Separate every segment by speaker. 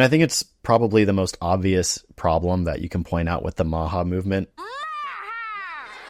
Speaker 1: And I think it's probably the most obvious problem that you can point out with the MAHA movement.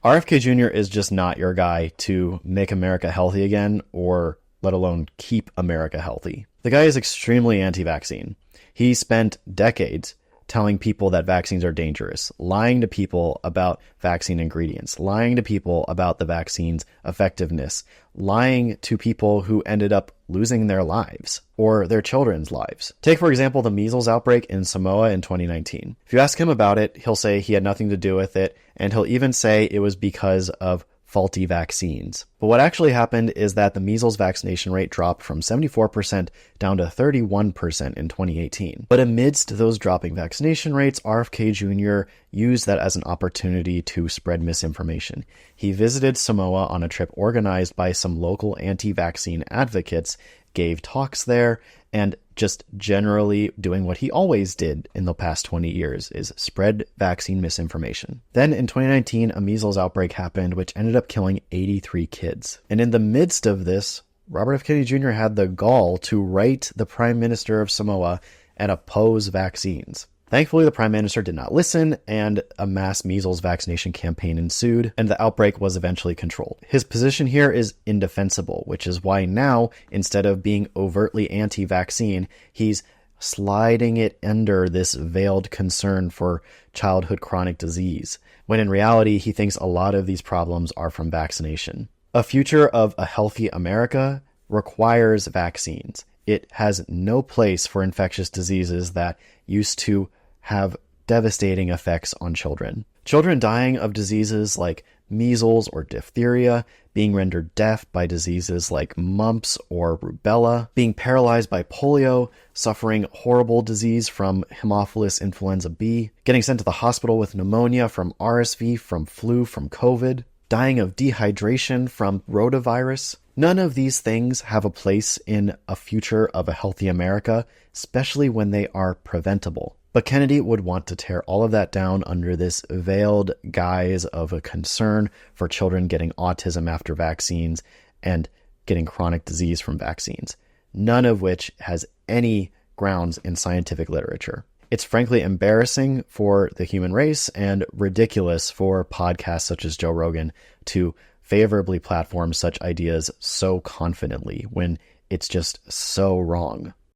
Speaker 1: RFK Jr. is just not your guy to make America healthy again, or let alone keep America healthy. The guy is extremely anti-vaccine. He spent decades telling people that vaccines are dangerous, lying to people about vaccine ingredients, lying to people about the vaccine's effectiveness, lying to people who ended up losing their lives or their children's lives. Take, for example, the measles outbreak in Samoa in 2019. If you ask him about it, he'll say he had nothing to do with it, and he'll even say it was because of faulty vaccines. But what actually happened is that the measles vaccination rate dropped from 74% down to 31% in 2018. But amidst those dropping vaccination rates, RFK Jr. used that as an opportunity to spread misinformation. He visited Samoa on a trip organized by some local anti-vaccine advocates, gave talks there, and just generally doing what he always did in the past 20 years, is spread vaccine misinformation. Then in 2019, a measles outbreak happened, which ended up killing 83 kids. And in the midst of this, Robert F. Kennedy Jr. had the gall to write the Prime Minister of Samoa and oppose vaccines. Thankfully, the Prime Minister did not listen, and a mass measles vaccination campaign ensued, and the outbreak was eventually controlled. His position here is indefensible, which is why now, instead of being overtly anti-vaccine, he's sliding it under this veiled concern for childhood chronic disease, when in reality, he thinks a lot of these problems are from vaccination. A future of a healthy America requires vaccines. It has no place for infectious diseases that used to have devastating effects on children. Children dying of diseases like measles or diphtheria, being rendered deaf by diseases like mumps or rubella, being paralyzed by polio, suffering horrible disease from Haemophilus influenza B, getting sent to the hospital with pneumonia from RSV, from flu, from COVID, dying of dehydration from rotavirus. None of these things have a place in a future of a healthy America, especially when they are preventable. But Kennedy would want to tear all of that down under this veiled guise of a concern for children getting autism after vaccines and getting chronic disease from vaccines, none of which has any grounds in scientific literature. It's frankly embarrassing for the human race and ridiculous for podcasts such as Joe Rogan to favorably platform such ideas so confidently when it's just so wrong.